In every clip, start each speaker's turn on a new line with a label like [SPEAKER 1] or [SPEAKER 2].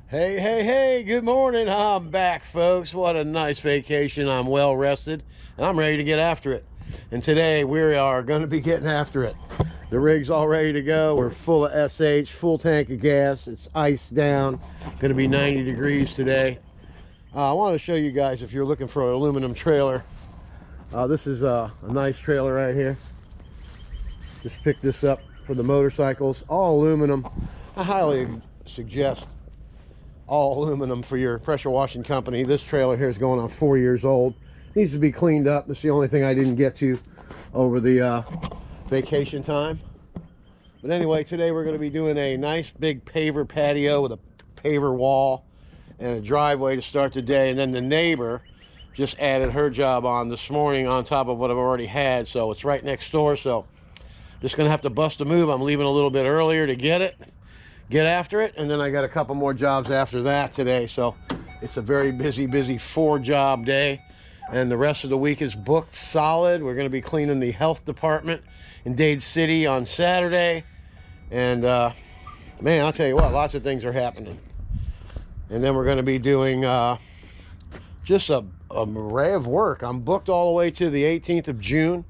[SPEAKER 1] Hey, hey, hey, good morning. I'm back, folks. What a nice vacation. I'm well rested and I'm ready to get after it. And today we are going to be getting after it. The rig's all ready to go. We're full of SH, full tank of gas. It's iced down. Going to be 90 degrees today. I want to show you guys if you're looking for an aluminum trailer. This is a nice trailer right here. Just picked this up for the motorcycles. All aluminum. I highly suggest all aluminum for your pressure washing company. This trailer here is going on 4 years old. Needs to be cleaned up. That's the only thing I didn't get to over the vacation time. But anyway, today we're going to be doing a nice big paver patio with a paver wall and a driveway to start the day. And then the neighbor just added her job on this morning on top of what I've already had. So it's right next door. So just going to have to bust a move. I'm leaving a little bit earlier to get after it, and then I got a couple more jobs after that today. So it's a very busy 4-job day, and the rest of the week is booked solid. We're going to be cleaning the health department in Dade City on Saturday, and man, I'll tell you what, lots of things are happening. And then we're going to be doing just a array of work. I'm booked all the way to the 18th of June.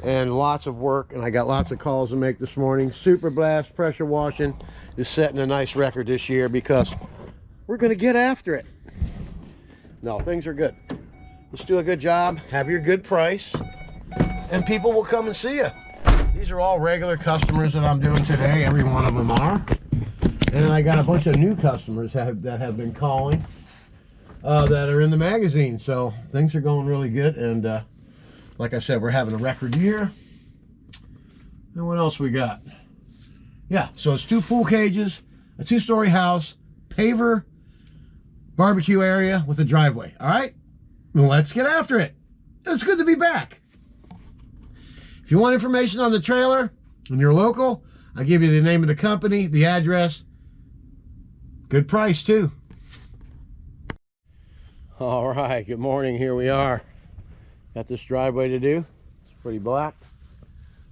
[SPEAKER 1] And lots of work, and I got lots of calls to make this morning. Super Blast pressure washing is setting a nice record this year because we're going to get after it. No, things are good. Let's do a good job, have your good price, and people will come and see you. These are all regular customers that I'm doing today. Every one of them are. And I got a bunch of new customers that have been calling that are in the magazine. So things are going really good, and like I said, we're having a record year. And what else we got? Yeah, so it's 2 pool cages, a 2-story house, paver, barbecue area with a driveway. All right, let's get after it. It's good to be back. If you want information on the trailer and you're local, I'll give you the name of the company, the address, good price too. All right, good morning. Here we are. Got this driveway to do. It's pretty black.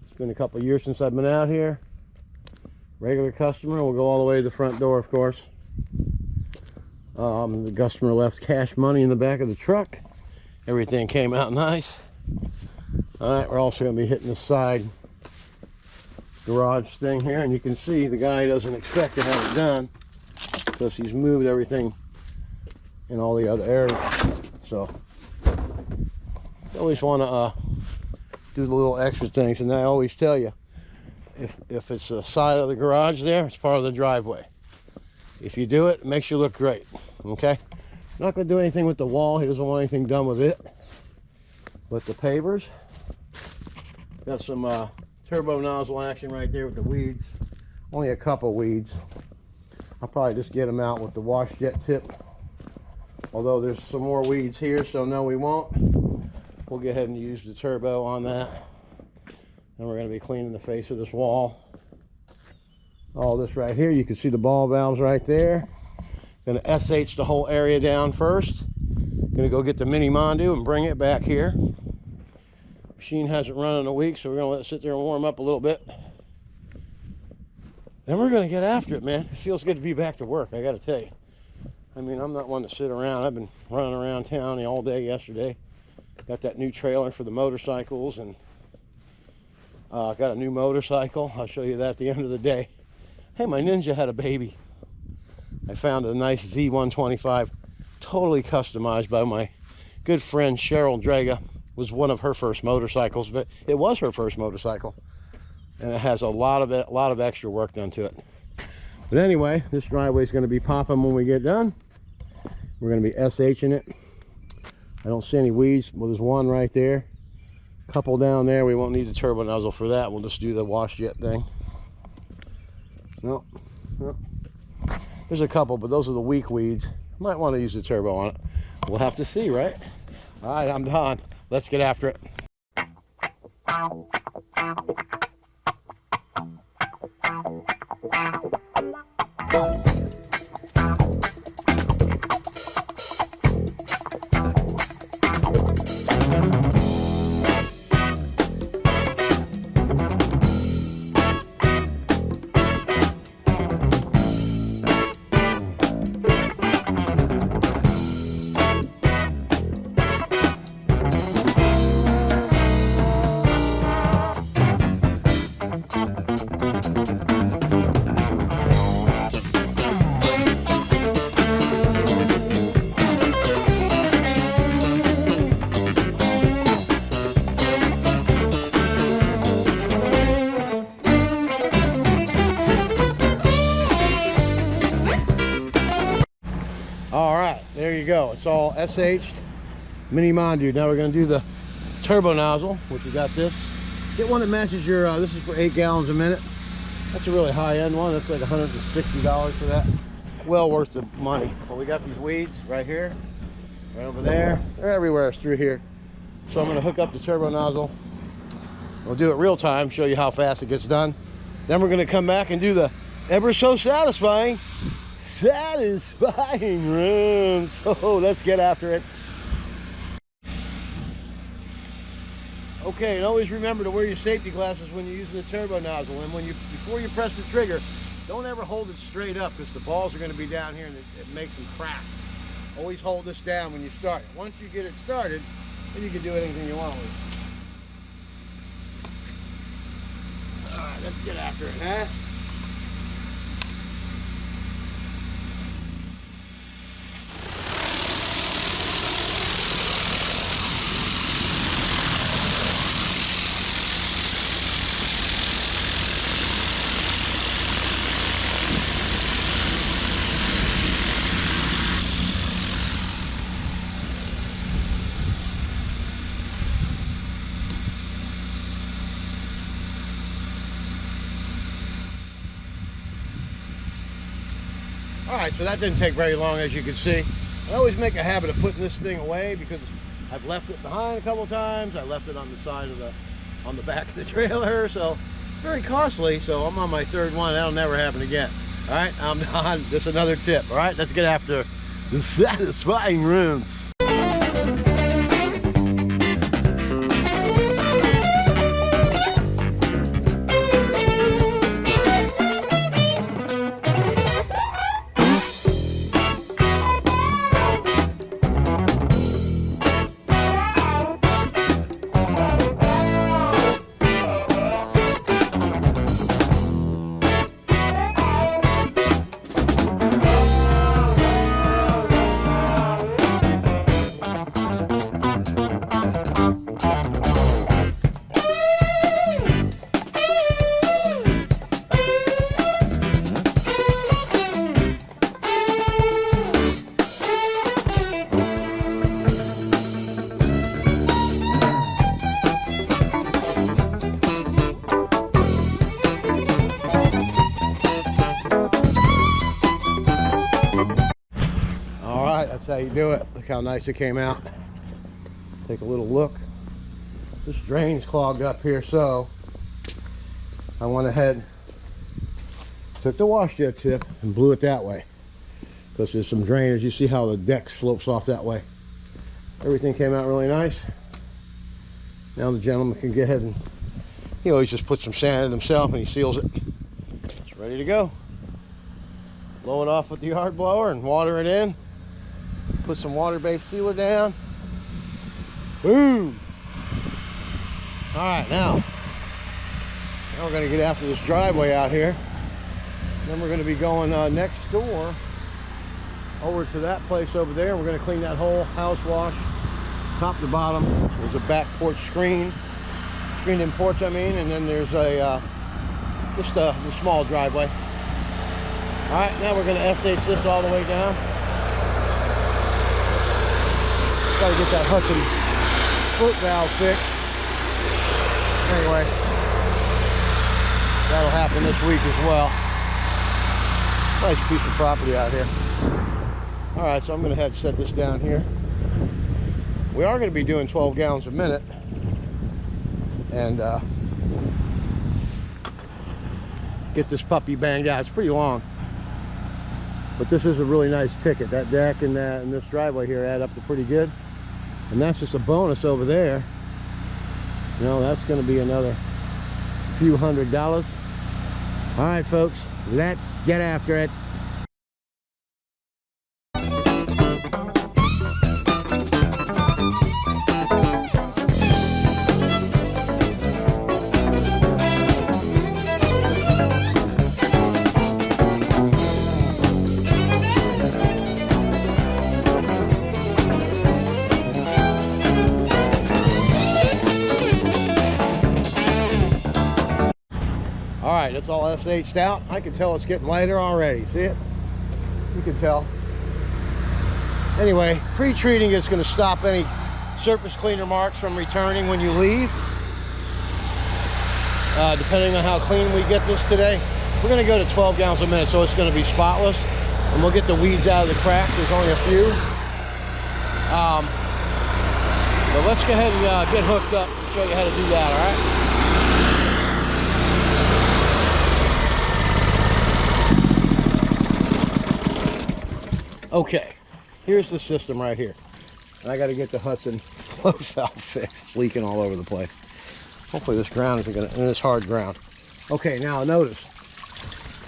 [SPEAKER 1] It's been a couple of years since I've been out here. Regular customer. We'll go all the way to the front door, of course. The customer left cash money in the back of the truck. Everything came out nice. All right, we're also going to be hitting the side garage thing here, and you can see the guy doesn't expect to have it done because he's moved everything in all the other areas. So you always want to do the little extra things, and I always tell you, if it's the side of the garage there, it's part of the driveway. If you do it, it makes you look great. Okay, not going to do anything with the wall. He doesn't want anything done with it. With the pavers, got some turbo nozzle action right there with the weeds. Only a couple weeds. I'll probably just get them out with the wash jet tip, although there's some more weeds here, so no, we won't. We'll go ahead and use the turbo on that. And we're going to be cleaning the face of this wall. All this right here, you can see the ball valves right there. Going to SH the whole area down first. Going to go get the mini Mondu and bring it back here. Machine hasn't run in a week, so we're going to let it sit there and warm up a little bit. Then we're going to get after it, man. It feels good to be back to work, I got to tell you. I mean, I'm not one to sit around. I've been running around town all day yesterday. Got that new trailer for the motorcycles, and got a new motorcycle. I'll show you that at the end of the day. Hey, my Ninja had a baby. I found a nice Z125, totally customized by my good friend Cheryl Draga. Was one of her first motorcycles, but it was her first motorcycle, and it has a lot of extra work done to it. But anyway, this driveway is going to be popping when we get done. We're going to be SHing it. I don't see any weeds. Well, there's one right there. A couple down there. We won't need the turbo nozzle for that. We'll just do the wash jet thing. No. There's a couple, but those are the weak weeds. Might want to use the turbo on it. We'll have to see, right? All right, I'm done. Let's get after it. there you go. It's all SH'd mini Mondu. Now we're going to do the turbo nozzle, which we got this. Get one that matches your, this is for 8 gallons a minute. That's a really high-end one. That's like $160 for that. Well worth the money. But we got these weeds right here, right over there. They're everywhere. It's through here. So I'm going to hook up the turbo nozzle. We'll do it real time, show you how fast it gets done. Then we're going to come back and do the ever so satisfying run. So let's get after it. Okay, and always remember to wear your safety glasses when you're using the turbo nozzle. And when before you press the trigger, don't ever hold it straight up, because the balls are going to be down here and it makes them crack. Always hold this down when you start. Once you get it started, then you can do anything you want with it. All right, let's get after it, huh? Alright, so that didn't take very long, as you can see. I always make a habit of putting this thing away because I've left it behind a couple times. I left it on the side of on the back of the trailer, so very costly. So I'm on my third one. That'll never happen again. Alright, I'm done. Just another tip. Alright, let's get after the satisfying runs. That's how you do it. Look how nice it came out. Take a little look. This drain's clogged up here, so I went ahead, took the wash jet tip and blew it that way, because there's some drainage. You see how the deck slopes off that way. Everything came out really nice. Now the gentleman can get ahead and he always just puts some sand in himself and he seals it. It's ready to go. Blow it off with the yard blower and water it in. Put some water-based sealer down. Boom! Alright, now we're going to get after this driveway out here. Then we're going to be going next door over to that place over there. We're going to clean that whole house wash, top to bottom. There's a back porch screened in porch, I mean, and then there's a just a small driveway. Alright, now we're going to SH this all the way down. Got to get that Hudson foot valve fixed. Anyway, that'll happen this week as well. Nice piece of property out here. All right, so I'm going to head set this down here. We are going to be doing 12 gallons a minute, and get this puppy banged out. It's pretty long, but this is a really nice ticket. That deck and this driveway here add up to pretty good. And that's just a bonus over there. You know, that's going to be another few $100. All right, folks, let's get after it. Alright, it's all SH'd out. I can tell it's getting lighter already. See it? You can tell. Anyway, pre-treating is going to stop any surface cleaner marks from returning when you leave. Depending on how clean we get this today, we're going to go to 12 gallons a minute, so it's going to be spotless, and we'll get the weeds out of the cracks. There's only a few. But let's go ahead and get hooked up and show you how to do that, all right? Okay, here's the system right here. And I got to get the Hudson flow valve fixed. It's leaking all over the place. Hopefully this ground isn't going to, and it's hard ground. Okay, now notice,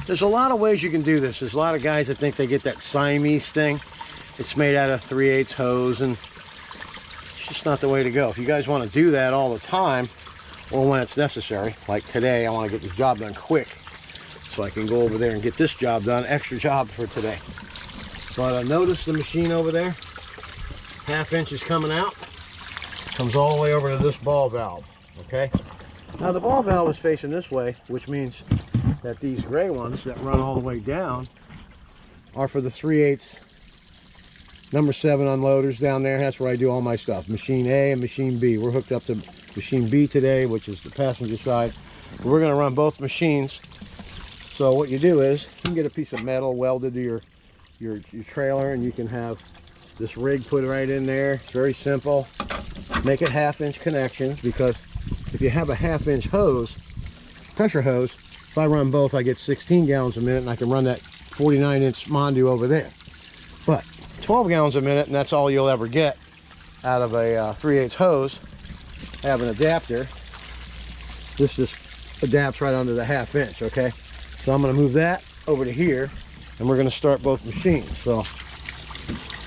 [SPEAKER 1] there's a lot of ways you can do this. There's a lot of guys that think they get that Siamese thing. It's made out of 3/8 hose, and it's just not the way to go. If you guys want to do that all the time, or when it's necessary, like today, I want to get this job done quick, so I can go over there and get this job done, extra job for today. But notice the machine over there, 1/2 inch is coming out, comes all the way over to this ball valve, okay? Now the ball valve is facing this way, which means that these gray ones that run all the way down are for the 3/8 number 7 unloaders down there. That's where I do all my stuff. Machine A and Machine B. We're hooked up to Machine B today, which is the passenger side. We're going to run both machines. So what you do is you can get a piece of metal welded to your trailer, and you can have this rig put right in there. It's very simple. Make it 1/2 inch connections, because if you have a 1/2 inch hose, pressure hose, if I run both, I get 16 gallons a minute, and I can run that 49 inch Mondu over there. But 12 gallons a minute, and that's all you'll ever get out of a 3/8 hose. I have an adapter. This just adapts right under the 1/2 inch, okay? So I'm going to move that over to here, and we're going to start both machines. So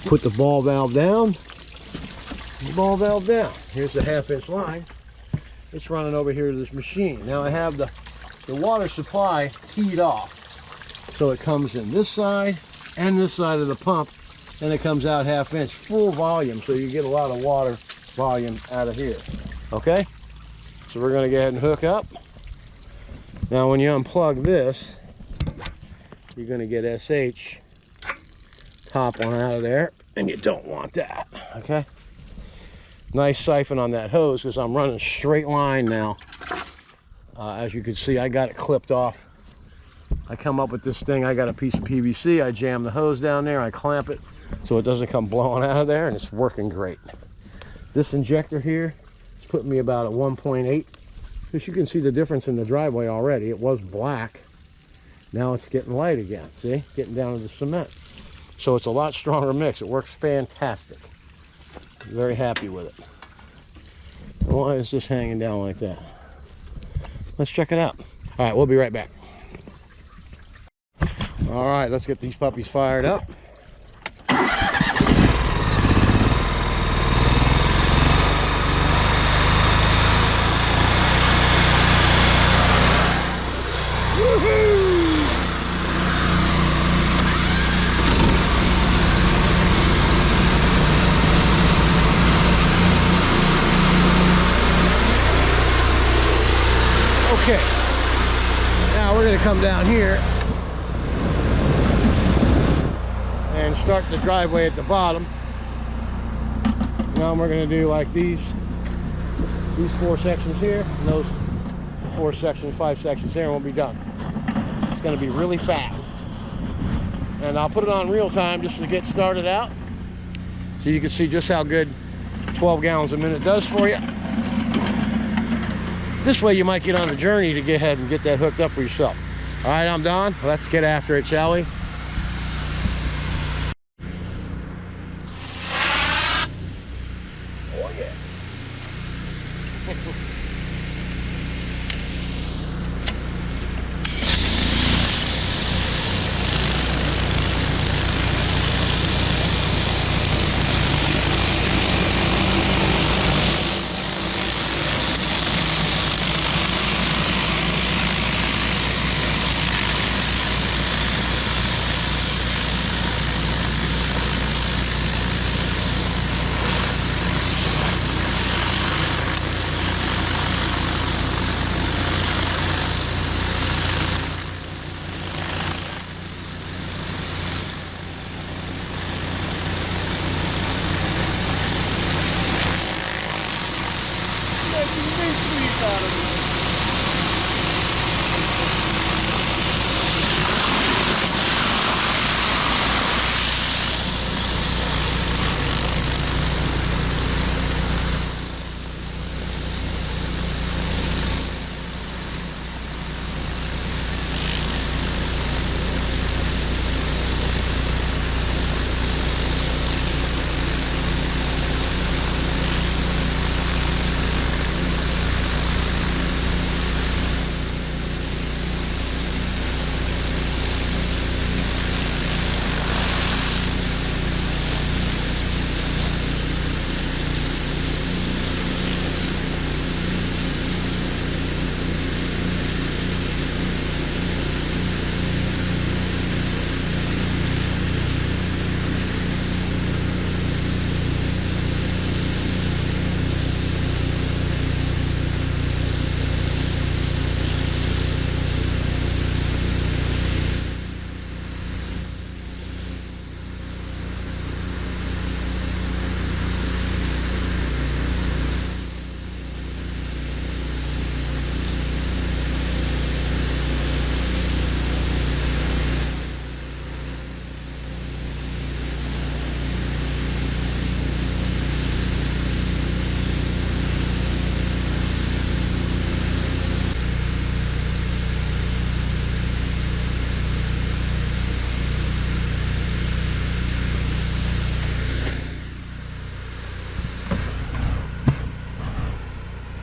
[SPEAKER 1] put the ball valve down, the ball valve down. Here's the 1/2 inch line. It's running over here to this machine. Now I have the water supply teed off, so it comes in this side and this side of the pump, and it comes out 1/2 inch full volume, so you get a lot of water volume out of here. Okay, so we're going to go ahead and hook up. Now when you unplug this, you're going to get SH top one out of there, and you don't want that. Okay, nice siphon on that hose, because I'm running straight line now. As you can see, I got it clipped off. I come up with this thing, I got a piece of PVC, I jam the hose down there, I clamp it so it doesn't come blowing out of there, and it's working great. This injector here is putting me about a 1.8, because you can see the difference in the driveway already. It was black, now it's getting light again, see, getting down to the cement. So it's a lot stronger mix. It works fantastic. Very happy with it. Why is this hanging down like that? Let's check it out. All right, we'll be right back. All right, let's get these puppies fired up. Okay, now we're going to come down here and start the driveway at the bottom. Now we're going to do like these 4 sections here, and those 4 sections, 5 sections there, and we'll be done. It's going to be really fast. And I'll put it on real time just to get started out, so you can see just how good 12 gallons a minute does for you. This way you might get on a journey to get ahead and get that hooked up for yourself. All right, I'm Don. Let's get after it, shall we? Oh, yeah.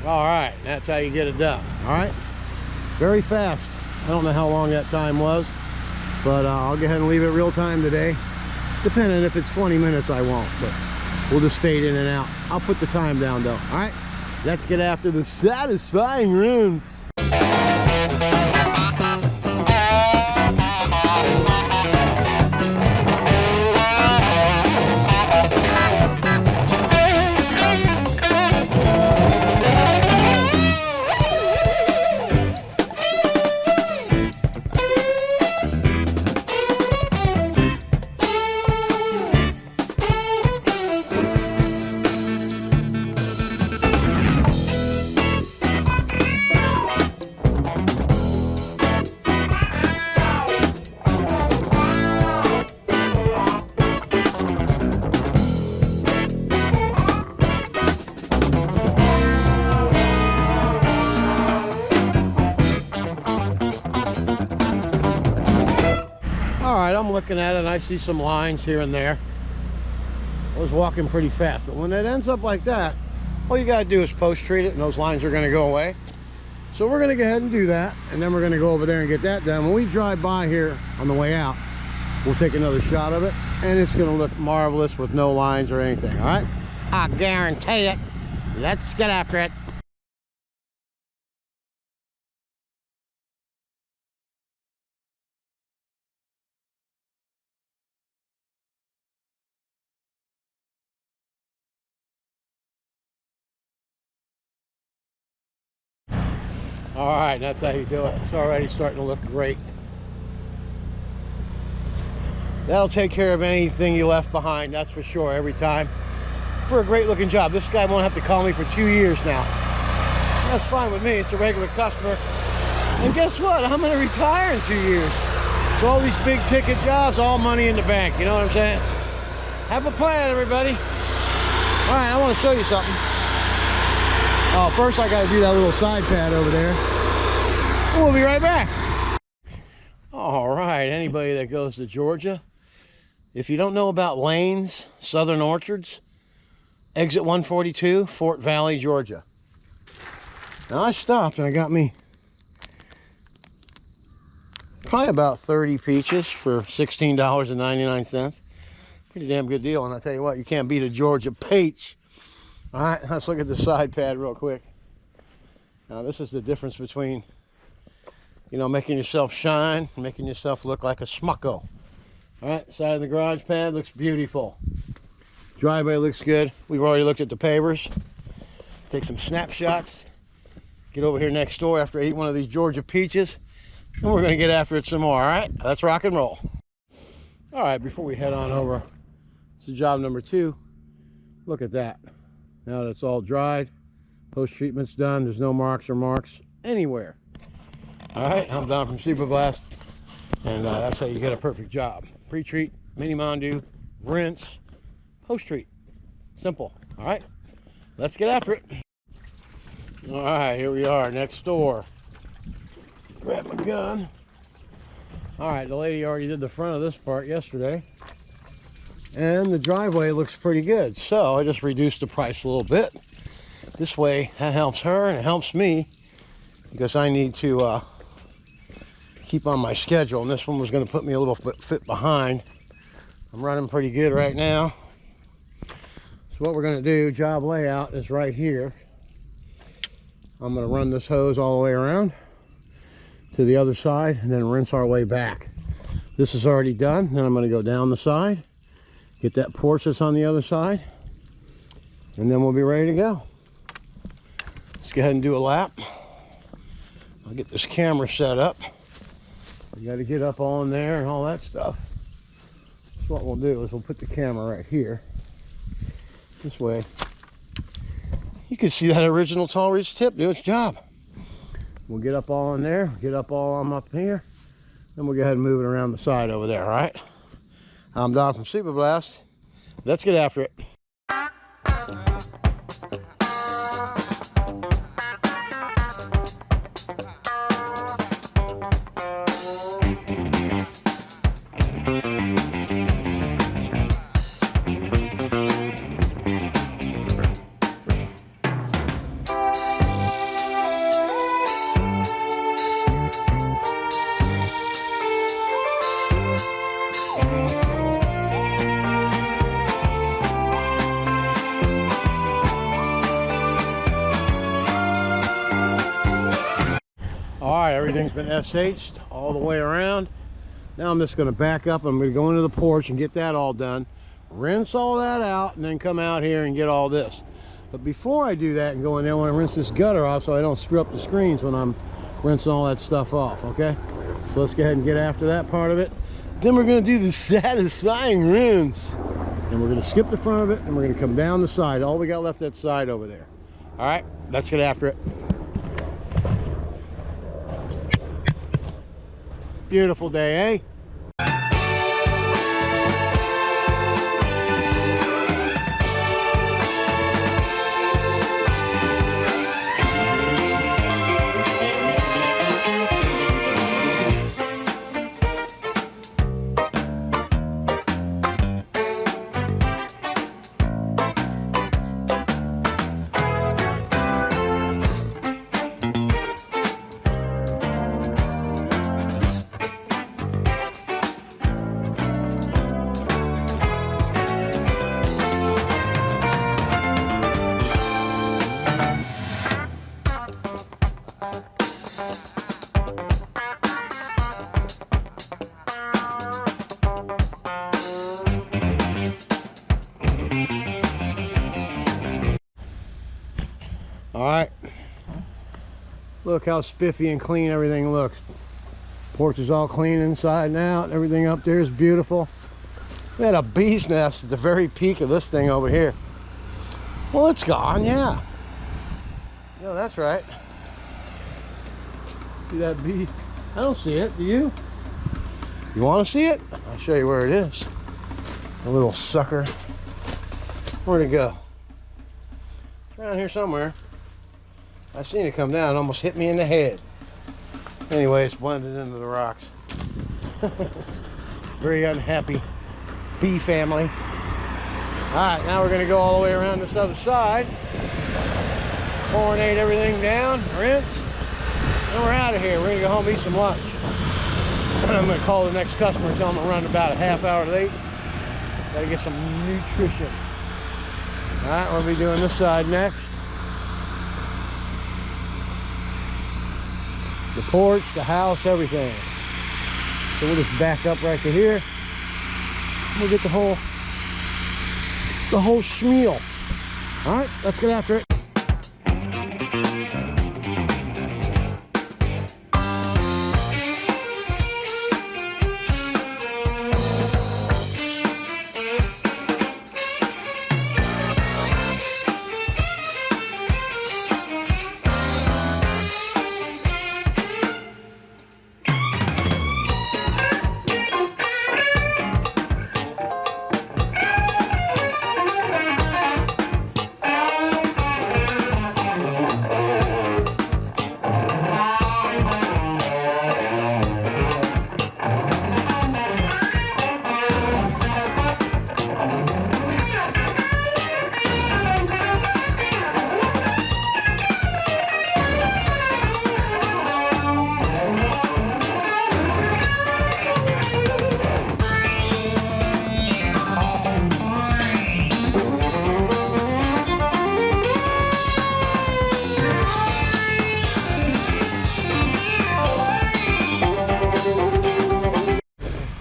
[SPEAKER 1] All right, that's how you get it done. All right, very fast. I don't know how long that time was, but I'll go ahead and leave it real time today. Depending if it's 20 minutes, I won't, but we'll just fade in and out. I'll put the time down though. All right, let's get after the satisfying runs. I'm looking at it and I see some lines here and there. I was walking pretty fast, but when it ends up like that, all you gotta do is post treat it and those lines are gonna go away. So we're gonna go ahead and do that, and then we're gonna go over there and get that done. When we drive by here on the way out, we'll take another shot of it, and it's gonna look marvelous with no lines or anything. All right, I guarantee it. Let's get after it. All right, that's how you do it. It's already starting to look great. That'll take care of anything you left behind, that's for sure, every time. For a great looking job. This guy won't have to call me for 2 years now. That's fine with me, it's a regular customer. And guess what? I'm gonna retire in 2 years. So all these big ticket jobs, all money in the bank, you know what I'm saying? Have a plan, everybody. All right, I wanna show you something. Oh, first I gotta do that little side pad over there. We'll be right back. All right, anybody that goes to Georgia, if you don't know about lanes, Southern Orchards, exit 142, Fort Valley, Georgia. Now I stopped and I got me probably about 30 peaches for $16.99. Pretty damn good deal, and I tell you what, you can't beat a Georgia peach. All right, let's look at the side pad real quick. Now this is the difference between, you know, making yourself shine, making yourself look like a schmucko. All right, side of the garage pad looks beautiful. Driveway looks good. We've already looked at the pavers. Take some snapshots. Get over here next door after I eat one of these Georgia peaches, and we're gonna get after it some more. All right, let's rock and roll. All right, before we head on over to job number 2, look at that. Now that it's all dried, post-treatment's done, there's no marks anywhere. All right, I'm Don from Super Blast, and that's how you get a perfect job. Pre-treat, mini Mondu, rinse, post-treat. Simple. All right, let's get after it. All right, here we are next door. Grab my gun. All right, the lady already did the front of this part yesterday, and the driveway looks pretty good, so I just reduced the price a little bit. This way that helps her and it helps me, because I need to keep on my schedule, and this one was going to put me a little bit behind. I'm running pretty good right now. So what we're going to do, job layout is right here. I'm going to run this hose all the way around to the other side and then rinse our way back. This is already done. Then I'm going to go down the side, get that porch that's on the other side, and then we'll be ready to go. Let's go ahead and do a lap. I'll get this camera set up. You got to get up on there and all that stuff. So what we'll do is we'll put the camera right here. This way you can see that original tall ridge tip do its job. We'll get up all in there, get up all up here, then we'll go ahead and move it around the side over there. All right, I'm Don from Super Blast. Let's get after it. Everything's been SH'd all the way around. Now I'm just going to back up. I'm going to go into the porch and get that all done. Rinse all that out and then come out here and get all this. But before I do that and go in there, I want to rinse this gutter off so I don't screw up the screens when I'm rinsing all that stuff off, okay? So let's go ahead and get after that part of it. Then we're going to do the satisfying rinse. And we're going to skip the front of it and we're going to come down the side. All we got left that side over there. All right, let's get after it. Beautiful day, eh? All right, look how spiffy and clean everything looks. Porch is all clean inside and out. Everything up there is beautiful. We had a bee's nest at the very peak of this thing over here. Well, it's gone, yeah. No, that's right. See that bee? I don't see it, do you? You want to see it? I'll show you where it is. A little sucker. Where'd it go? It's around here somewhere. I seen it come down and almost hit me in the head. Anyway, it's blended into the rocks. Very unhappy bee family. Alright, now we're going to go all the way around this other side. Chlorinate everything down, rinse, and we're out of here. We're going to go home and eat some lunch. I'm going to call the next customer and tell them I'm running about a half hour late. Got to get some nutrition. Alright, we'll be doing this side next. The porch, the house, everything. So we'll just back up right to here. We'll get the whole schmeal. All right, let's get after it.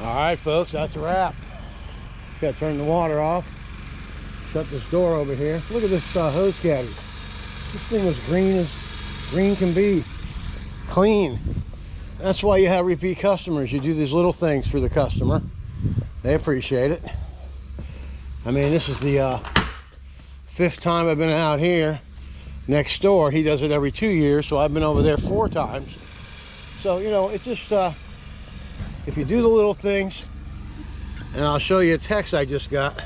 [SPEAKER 1] All right, folks, that's a wrap. Got to turn the water off. Shut this door over here. Look at this hose caddy. This thing was green as green can be. Clean. That's why you have repeat customers. You do these little things for the customer. They appreciate it. I mean, this is the 5th time I've been out here. Next door, he does it every 2 years, so I've been over there 4 times. So, you know, it just, if you do the little things, and I'll show you a text I just got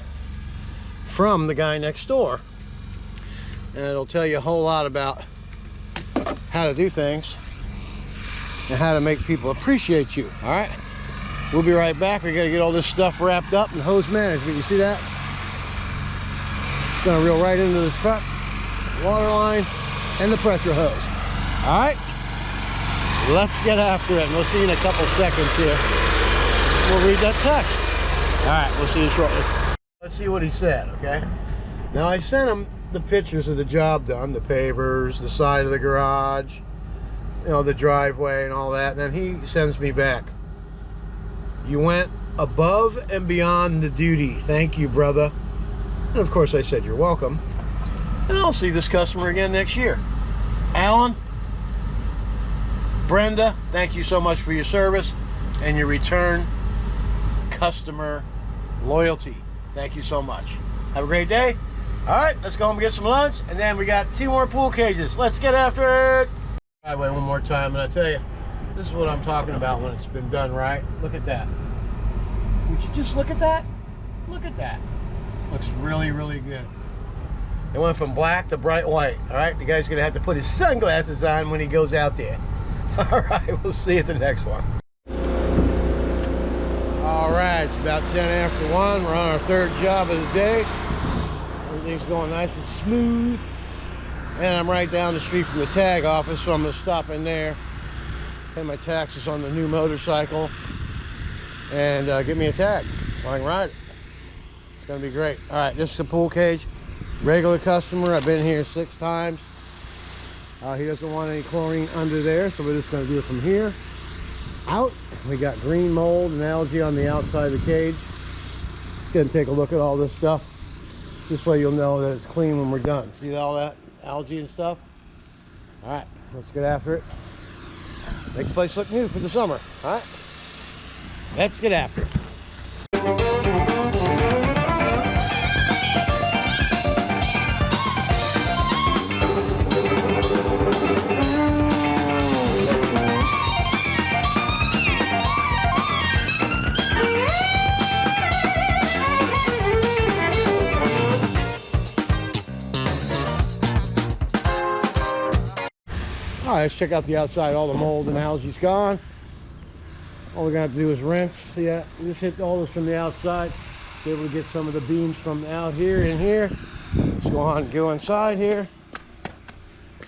[SPEAKER 1] from the guy next door, and it'll tell you a whole lot about how to do things and how to make people appreciate you. All right, we'll be right back. We got to get all this stuff wrapped up and hose management. You see that? It's gonna reel right into the truck, water line, and the pressure hose. All right, let's get after it. We'll see you in a couple seconds here. We'll read that text. All right, we'll see you shortly. Let's see what he said, okay? Now, I sent him the pictures of the job done, the pavers, the side of the garage, you know, the driveway and all that. And then he sends me back, "You went above and beyond the duty. Thank you, brother." And of course I said, "You're welcome." And I'll see this customer again next year. Alan, Brenda, thank you so much for your service and your return customer loyalty. Thank you so much. Have a great day. All right, let's go home and get some lunch, and then we got 2 more pool cages. Let's get after it. Highway one more time, and I tell you, this is what I'm talking about when it's been done right. Look at that. Would you just look at that? Look at that. Looks really, really good. It went from black to bright white. All right, the guy's gonna have to put his sunglasses on when he goes out there. All right, we'll see you at the next one. All right, it's about 10 after 1. We're on our 3rd job of the day. Everything's going nice and smooth. And I'm right down the street from the tag office, so I'm gonna stop in there, pay my taxes on the new motorcycle, and get me a tag so I can ride it. It's gonna be great. All right, this is a pool cage. Regular customer, I've been here 6 times. He doesn't want any chlorine under there, so we're just gonna do it from here out. We got green mold and algae on the outside of the cage. Just gonna take a look at all this stuff. This way you'll know that it's clean when we're done. See all that algae and stuff? All right, let's get after it. Make the place look new for the summer. All right, let's get after it. All right, let's check out the outside. All the mold and algae's gone. All we're gonna have to do is rinse. Yeah, we just hit all this from the outside. Be able to get some of the beams from out here in here. Let's go inside here.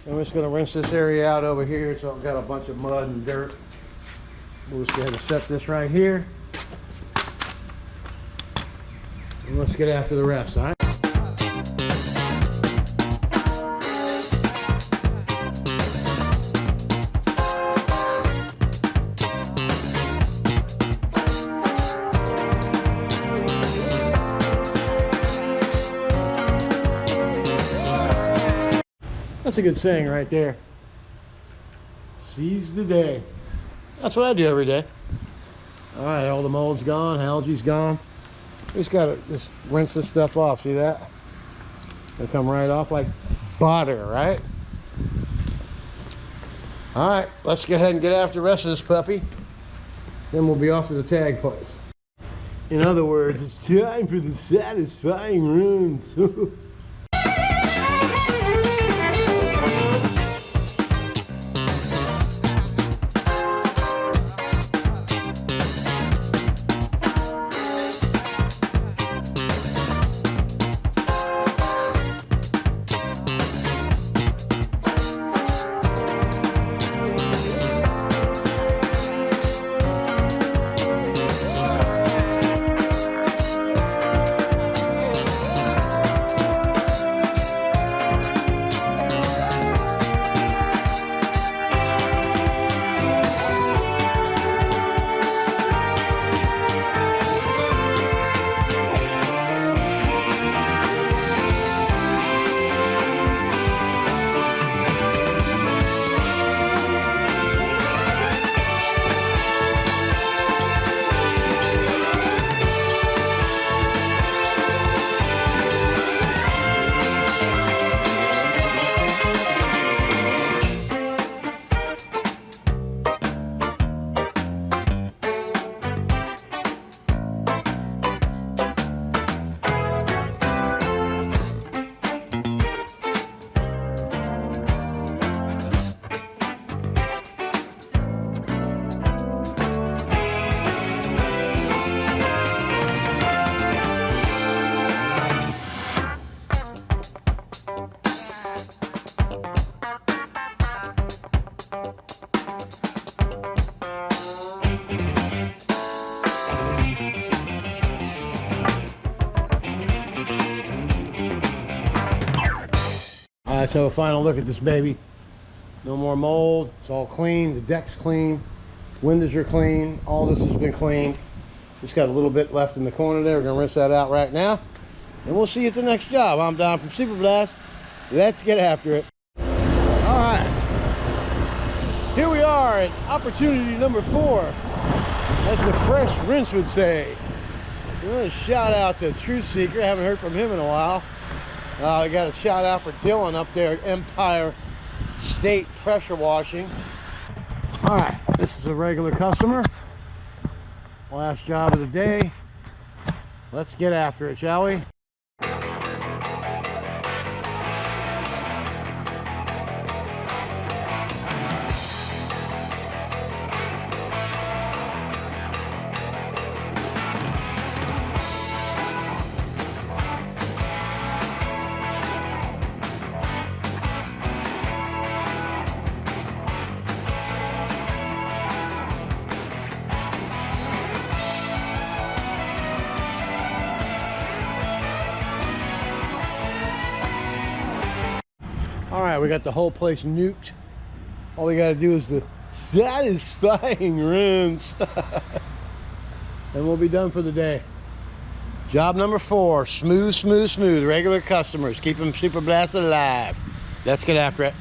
[SPEAKER 1] And we're just gonna rinse this area out over here. So I've got a bunch of mud and dirt. We'll just go ahead and set this right here. And let's get after the rest, all right? That's a good saying right there. Seize the day. That's what I do every day. All right, all the mold's gone, algae's gone. We just gotta just rinse this stuff off. See that? It'll come right off like butter, right? All right, let's get ahead and get after the rest of this puppy. Then we'll be off to the tag place. In other words, it's time for the satisfying runs. Let's have a final look at this baby. No more mold. It's all clean. The deck's clean. Windows are clean. All this has been cleaned. Just got a little bit left in the corner there. We're gonna rinse that out right now, and we'll see you at the next job. I'm Don from Super Blast. Let's get after it. All right, here we are at opportunity number 4, as the fresh rinse would say. A shout out to Truth Seeker. Haven't heard from him in a while. I got a shout out for Dylan up there at Empire State Pressure Washing. All right, this is a regular customer. Last job of the day. Let's get after it, shall we? All right, we got the whole place nuked. All we got to do is the satisfying rinse. And we'll be done for the day. Job number 4, smooth, smooth, smooth. Regular customers, keep them Super Blast alive. Let's get after it.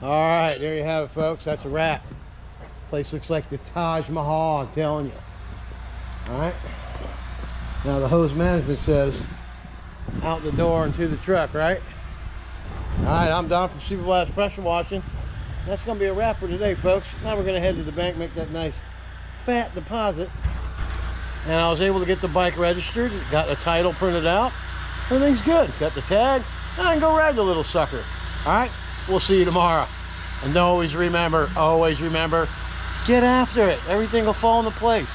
[SPEAKER 1] All right, there you have it, folks. That's a wrap. Place looks like the Taj Mahal, I'm telling you. All right. Now the hose management says out the door and to the truck, right? All right, I'm Don from Super Blast Pressure Washing. That's going to be a wrap for today, folks. Now we're going to head to the bank, make that nice fat deposit. And I was able to get the bike registered, got the title printed out. Everything's good. Got the tag. Now I can go ride the little sucker. All right, we'll see you tomorrow. And always remember, get after it. Everything will fall into place.